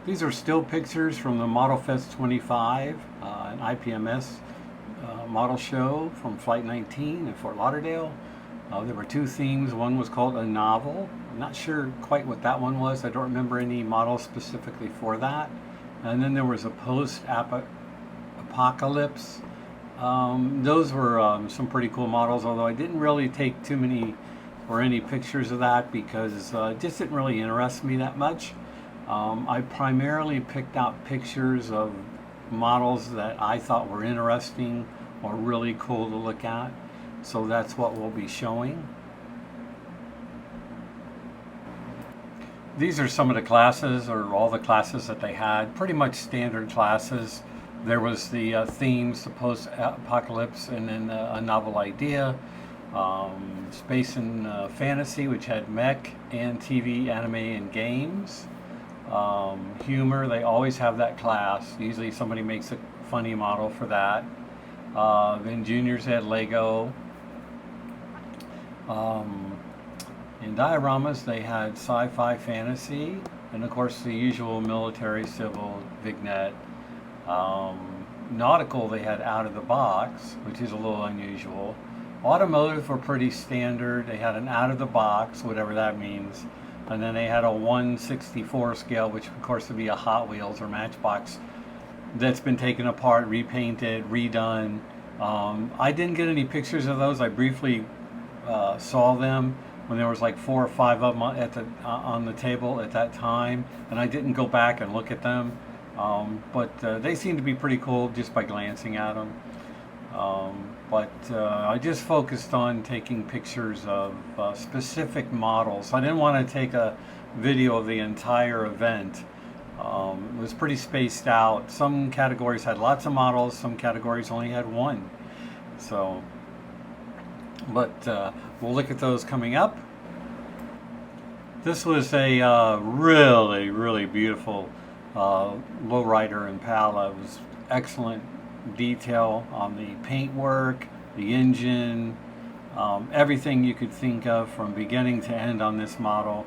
These are still pictures from the Modelfest 25, an IPMS model show from Flight 19 in Fort Lauderdale. There were two themes. One was called a novel. I'm not sure quite what that one was. I don't remember any models specifically for that. And then there was a post-apocalypse. Those were some pretty cool models, although I didn't really take too many or any pictures of that because it just didn't really interest me that much. I primarily picked out pictures of models that I thought were interesting or really cool to look at. So that's what we'll be showing. These are some of the classes, or all the classes that they had, pretty much standard classes. There was the themes, the post-apocalypse, and then a novel idea, space and fantasy, which had mech and TV, anime, and games. Humor, they always have that class. Usually somebody makes a funny model for that. Then juniors had Lego. In dioramas, they had sci-fi, fantasy, and of course the usual military, civil, vignette. Nautical, they had out of the box, which is a little unusual. Automotive were pretty standard. They had an out of the box, whatever that means. And then they had a 1/64 scale, which of course would be a Hot Wheels or Matchbox that's been taken apart, repainted, redone. I didn't get any pictures of those. I briefly saw them when there was like 4 or 5 of them on the table at that time, and I didn't go back and look at them. But they seem to be pretty cool just by glancing at them. I just focused on taking pictures of specific models. I didn't want to take a video of the entire event. It was pretty spaced out. Some categories had lots of models, some categories only had one. So, we'll look at those coming up. This was a really, really beautiful lowrider Impala. It was excellent detail on the paintwork, the engine, everything you could think of from beginning to end on this model.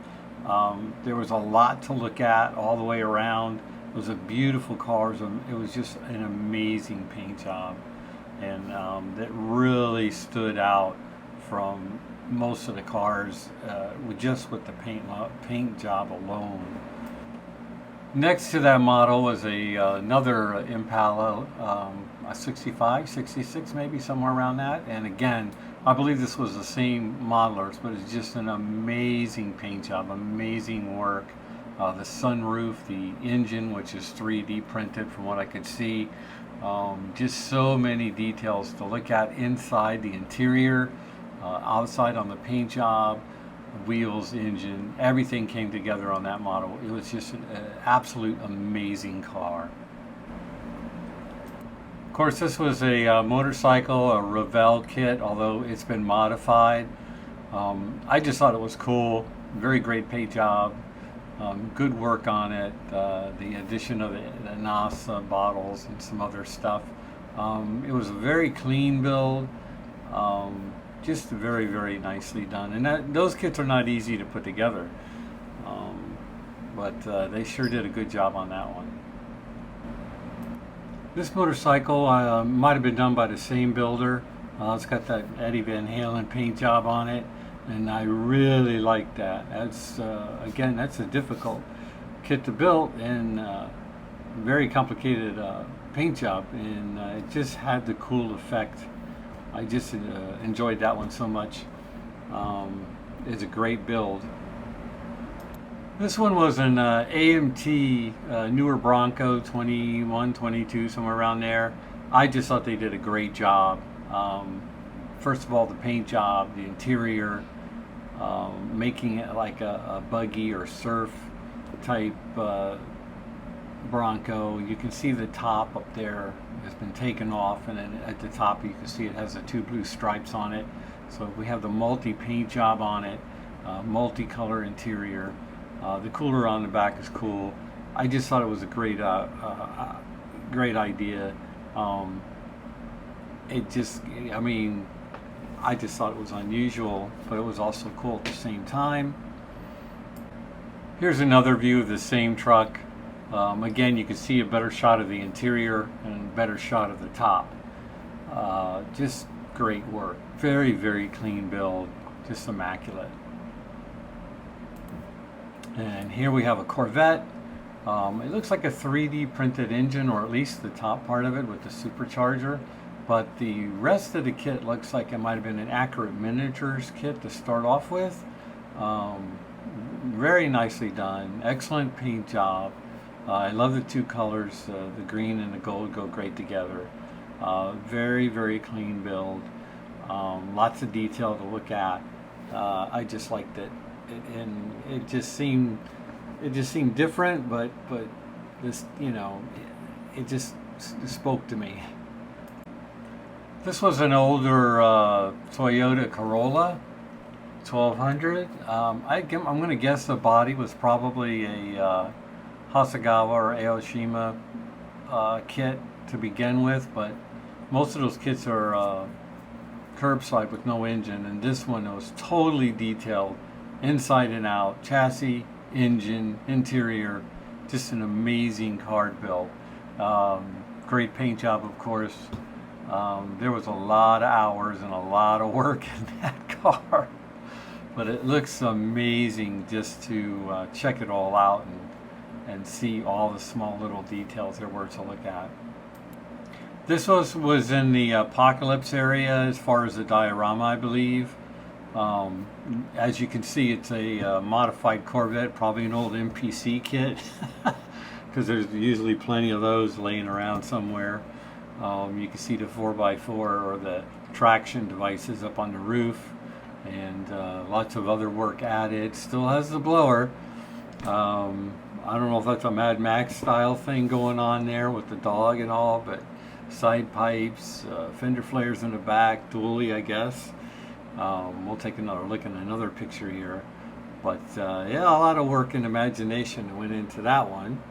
There was a lot to look at all the way around. It was a beautiful car. It was just an amazing paint job, and that really stood out from most of the cars with the paint job alone. Next to that model was another Impala, a 65, 66 maybe, somewhere around that. And again, I believe this was the same modelers, but it's just an amazing paint job, amazing work. The sunroof, the engine, which is 3D printed from what I could see. Just so many details to look at inside the interior, outside on the paint job, wheels, engine, everything came together on that model. It was just an absolute amazing car. Of course, this was a motorcycle, a Revell kit, although it's been modified. I just thought it was cool. Very great paint job. Good work on it. The addition of the NOS bottles and some other stuff. It was a very clean build. Just very, very nicely done. And those kits are not easy to put together. But they sure did a good job on that one. This motorcycle might have been done by the same builder. It's got that Eddie Van Halen paint job on it, and I really like that. That's again, that's a difficult kit to build and very complicated paint job, and it just had the cool effect. I just enjoyed that one so much. It's a great build. This one was an AMT newer Bronco 21, 22, somewhere around there. I just thought they did a great job. First of all, the paint job, the interior, making it like a buggy or surf type Bronco. You can see the top up there has been taken off, and then at the top you can see it has the 2 blue stripes on it. So we have the multi-paint job on it, multicolor interior. The cooler on the back is cool. I just thought it was a great idea. I just thought it was unusual, but it was also cool at the same time. Here's another view of the same truck. Again, you can see a better shot of the interior and a better shot of the top. Just great work. Very, very clean build. Just immaculate. And here we have a Corvette. It looks like a 3D printed engine, or at least the top part of it with the supercharger. But the rest of the kit looks like it might have been an Accurate Miniatures kit to start off with. Very nicely done. Excellent paint job. I love the two colors. The green and the gold go great together. Very, very clean build. Lots of detail to look at. I just liked it. And it just seemed different, but this, it just spoke to me. This was an older Toyota Corolla 1200. I'm going to guess the body was probably a Hasegawa or Aoshima kit to begin with, but most of those kits are curbside with no engine, and this one was totally detailed inside and out, chassis, engine, interior. Just an amazing card build. Great paint job, of course. There was a lot of hours and a lot of work in that car, but it looks amazing just to check it all out and see all the small little details there were to look at. This was in the Apocalypse area as far as the diorama, I believe. As you can see, it's a modified Corvette, probably an old MPC kit, because there's usually plenty of those laying around somewhere. You can see the 4x4 or the traction devices up on the roof, and lots of other work added. Still has the blower. I don't know if that's a Mad Max style thing going on there with the dog and all, but side pipes, fender flares in the back, dually, I guess. We'll take another look at another picture here. But yeah, a lot of work and imagination went into that one.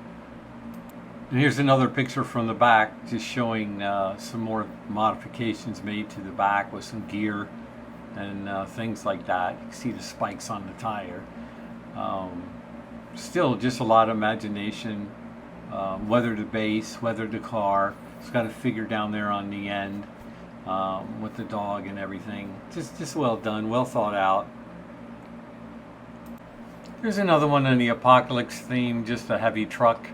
And here's another picture from the back, just showing some more modifications made to the back with some gear and things like that. You can see the spikes on the tire. Still just a lot of imagination. Weathered the base, weathered the car. It's got a figure down there on the end with the dog and everything. Just well done, well thought out. Here's another one in the Apocalypse theme, just a heavy truck.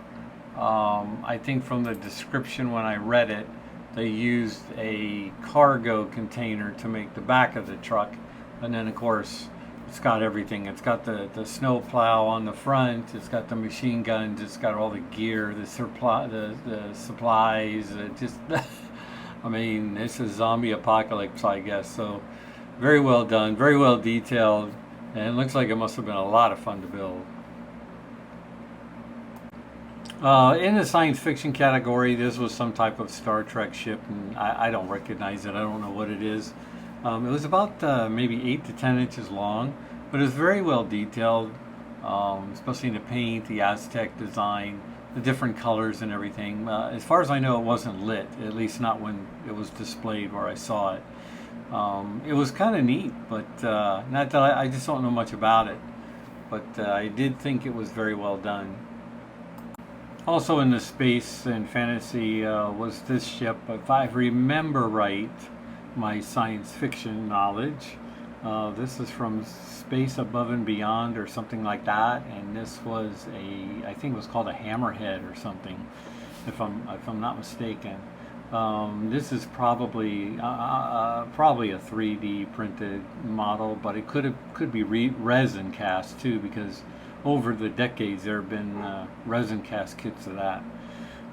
I think from the description when I read it, they used a cargo container to make the back of the truck, and then of course it's got everything. It's got the snow plow on the front, it's got the machine guns, it's got all the gear, the supplies, just I mean, it's a zombie apocalypse, I guess. So very well done, very well detailed, and it looks like it must have been a lot of fun to build. In the science fiction category, this was some type of Star Trek ship, and I don't recognize it. I don't know what it is. It was about maybe 8 to 10 inches long, but it was very well detailed, especially in the paint, the Aztec design, the different colors and everything. As far as I know, it wasn't lit, at least not when it was displayed where I saw it. It was kind of neat, but not that I just don't know much about it. But I did think it was very well done. Also in the space and fantasy was this ship, if I remember right, my science fiction knowledge. This is from Space Above and Beyond or something like that, and this was I think it was called a Hammerhead or something, if I'm not mistaken. This is probably a 3D printed model, but it could be resin cast too, because over the decades there have been resin cast kits of that.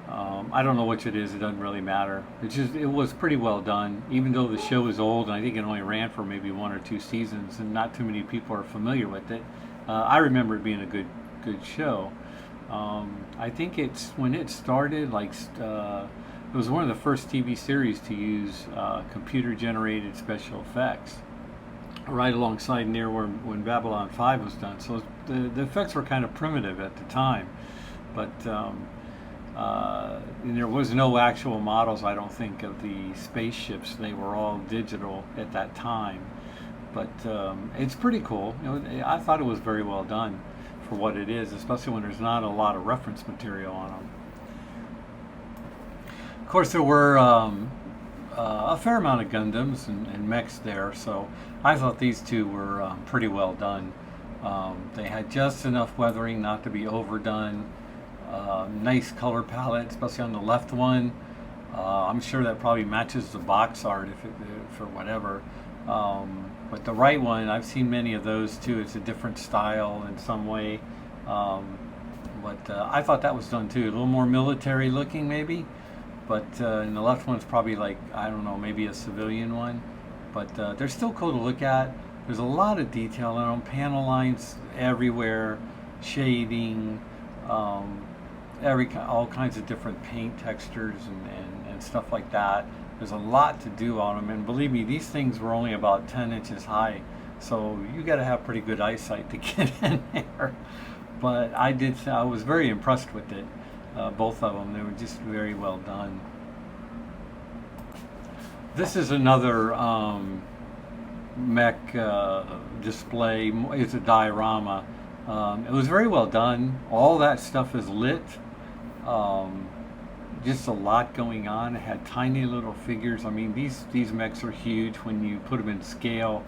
I don't know which it is, it doesn't really matter. It was pretty well done, even though the show is old, and I think it only ran for maybe 1 or 2 seasons, and not too many people are familiar with it. I remember it being a good show. I think when it started, it was one of the first TV series to use computer-generated special effects, right alongside near when Babylon 5 was done. So the effects were kind of primitive at the time, but and there was no actual models, I don't think, of the spaceships. They were all digital at that time. But it's pretty cool. I thought it was very well done for what it is, especially when there's not a lot of reference material on them. Of course, there were a fair amount of Gundams and mechs there, so I thought these two were pretty well done. They had just enough weathering not to be overdone. Nice color palette, especially on the left one. I'm sure that probably matches the box art if or whatever. But the right one, I've seen many of those too. It's a different style in some way. But I thought that was done too. A little more military looking maybe. But and the left one's probably like, I don't know, maybe a civilian one. But they're still cool to look at. There's a lot of detail in them. Panel lines everywhere, shading, all kinds of different paint textures and stuff like that. There's a lot to do on them, and believe me, these things were only about 10 inches high, so you got to have pretty good eyesight to get in there. But I was very impressed with it, both of them. They were just very well done. This is another mech display. It's a diorama. It was very well done. All that stuff is lit. Just a lot going on. It had tiny little figures. I mean, these mechs are huge when you put them in scale.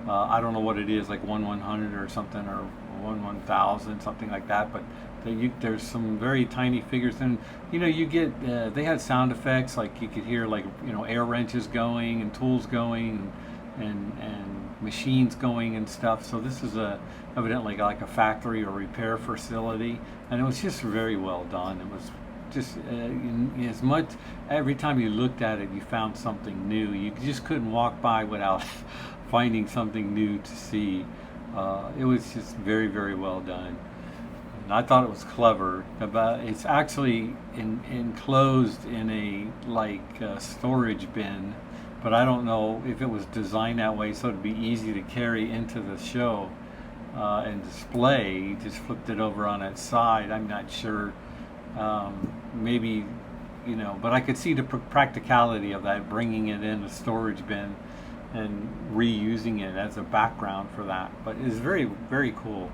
I don't know what it is, like 1/100 or something, or 1/1000, something like that. But there's some very tiny figures, and you get they had sound effects, like you could hear like air wrenches going and tools going and machines going and stuff. So this is evidently like a factory or repair facility, and it was just very well done. It was just as much, every time you looked at it you found something new. You just couldn't walk by without finding something new to see. It was just very, very well done, and I thought it was clever. It's actually enclosed in a storage bin, but I don't know if it was designed that way so it'd be easy to carry into the show and display. You just flipped it over on its side. I'm not sure. Maybe, but I could see the practicality of that, bringing it in a storage bin and reusing it as a background for that. But it's very, very cool.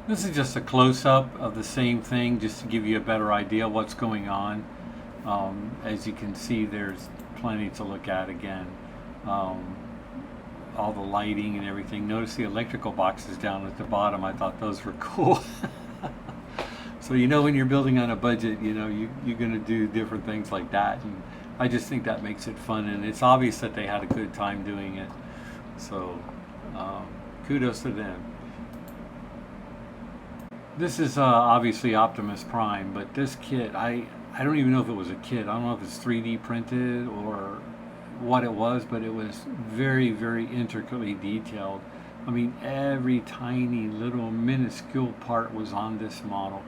This is just a close-up of the same thing, just to give you a better idea of what's going on. As you can see, there's plenty to look at again. All the lighting and everything. Notice the electrical boxes down at the bottom. I thought those were cool. So when you're building on a budget, you're going to do different things like that. And I just think that makes it fun, and it's obvious that they had a good time doing it. So kudos to them. This is obviously Optimus Prime, but this kit, I don't even know if it was a kit. I don't know if it's 3D printed or what it was, but it was very, very intricately detailed. I mean, every tiny little minuscule part was on this model.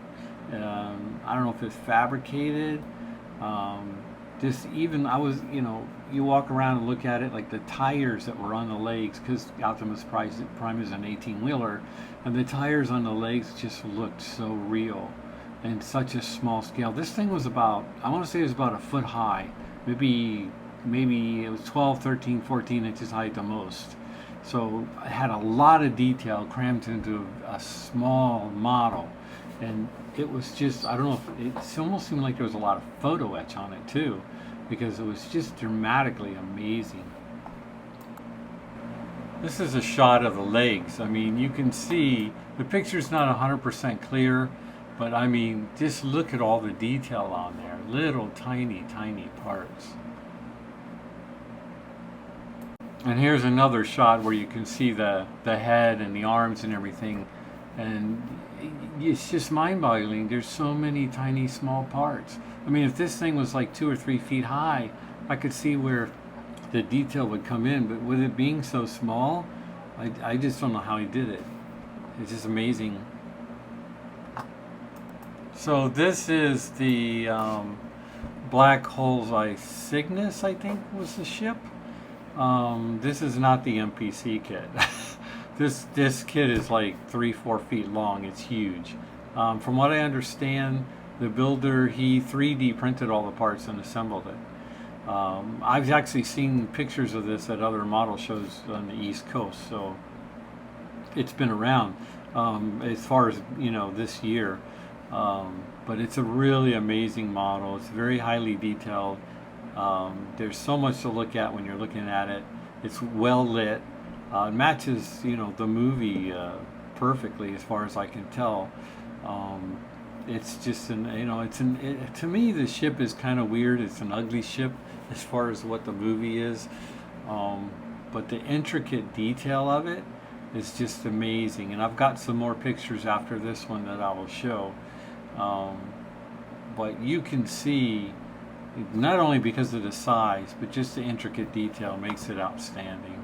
I don't know if it's fabricated. Just even, you walk around and look at it, like the tires that were on the legs, because Optimus Prime is an 18-wheeler, and the tires on the legs just looked so real and such a small scale. This thing was about, I want to say it was about a foot high, maybe it was 12, 13, 14 inches high at the most. So it had a lot of detail crammed into a small model, and it was just, I don't know, it almost seemed like there was a lot of photo etch on it too, because it was just dramatically amazing. This is a shot of the legs. I mean, you can see the picture's not 100% clear, but I mean, just look at all the detail on there. Little tiny parts. And here's another shot where you can see the head and the arms and everything, and it's just mind-boggling. There's so many tiny small parts. I mean, if this thing was like 2 or 3 feet high, I could see where the detail would come in, but with it being so small, I just don't know how he did it. It's just amazing. So this is the Black Hole's Cygnus, I think was the ship. This is not the MPC kit. This kit is like 3-4 feet long. It's huge. From what I understand, the builder, he 3D printed all the parts and assembled it. I've actually seen pictures of this at other model shows on the East Coast, so it's been around. as far as this year. But it's a really amazing model. It's very highly detailed. There's so much to look at when you're looking at it. It's well lit. It matches the movie perfectly as far as I can tell. It's just to me the ship is kind of weird. It's an ugly ship as far as what the movie is. But the intricate detail of it is just amazing. And I've got some more pictures after this one that I will show. But you can see, not only because of the size, but just the intricate detail makes it outstanding.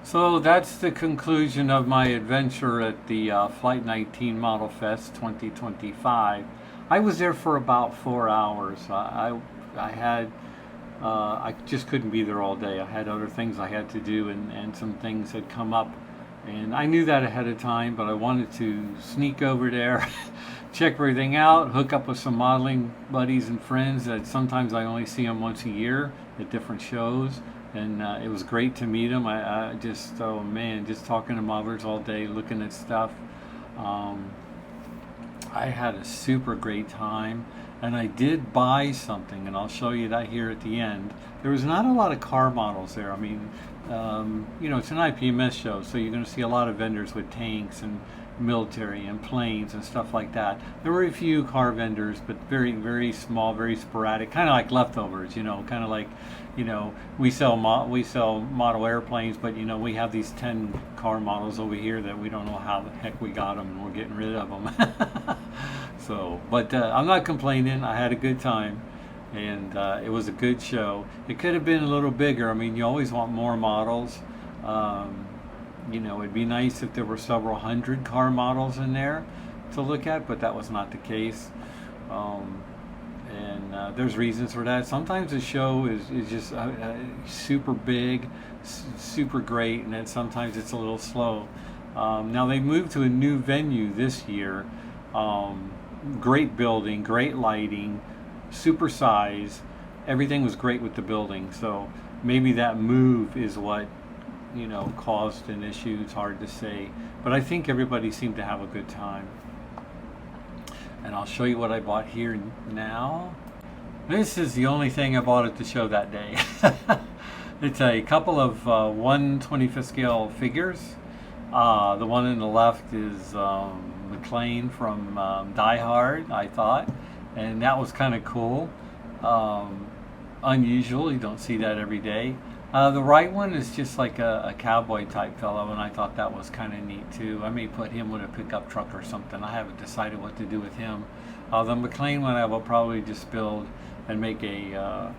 So that's the conclusion of my adventure at the Flight 19 Modelfest 2025. I was there for about 4 hours. I had I just couldn't be there all day. I had other things I had to do, and some things had come up, and I knew that ahead of time. But I wanted to sneak over there, check everything out, hook up with some modeling buddies and friends that sometimes I only see them once a year at different shows. And it was great to meet them. I just, oh man, just talking to modelers all day, looking at stuff. I had a super great time, and I did buy something, and I'll show you that here at the end. There was not a lot of car models there. I mean, it's an IPMS show, so you're going to see a lot of vendors with tanks and military and planes and stuff like that. There were a few car vendors, but very, very small, very sporadic, kind of like leftovers, kind of like, we sell model airplanes, but we have these 10 car models over here that we don't know how the heck we got them, and we're getting rid of them. So, but I'm not complaining. I had a good time, and it was a good show. It could have been a little bigger. I mean, you always want more models. It'd be nice if there were several hundred car models in there to look at, but that was not the case. And there's reasons for that. Sometimes the show is just super big, super great, and then sometimes it's a little slow. Now they moved to a new venue this year. Great building, great lighting, super size. Everything was great with the building. So maybe that move is what caused an issue. It's hard to say, but I think everybody seemed to have a good time. And I'll show you what I bought here now. This is the only thing I bought at the show that day. It's a couple of 1/25th scale figures. The one on the left is McClane from Die Hard, I thought, and that was kind of cool. Unusual, you don't see that every day. The right one is just like a cowboy type fellow, and I thought that was kind of neat too. I may put him with a pickup truck or something. I haven't decided what to do with him. The McLean one I will probably just build and make a,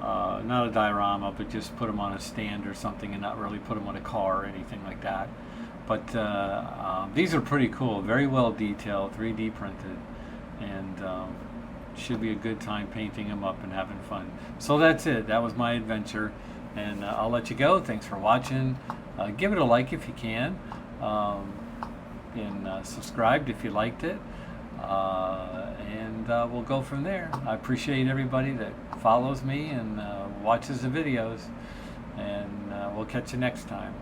not a diorama, but just put him on a stand or something, and not really put him on a car or anything like that. But these are pretty cool, very well detailed, 3D printed, and should be a good time painting them up and having fun. So that's it. That was my adventure. And I'll let you go. Thanks for watching. Give it a like if you can. And subscribe if you liked it. And we'll go from there. I appreciate everybody that follows me and watches the videos. And we'll catch you next time.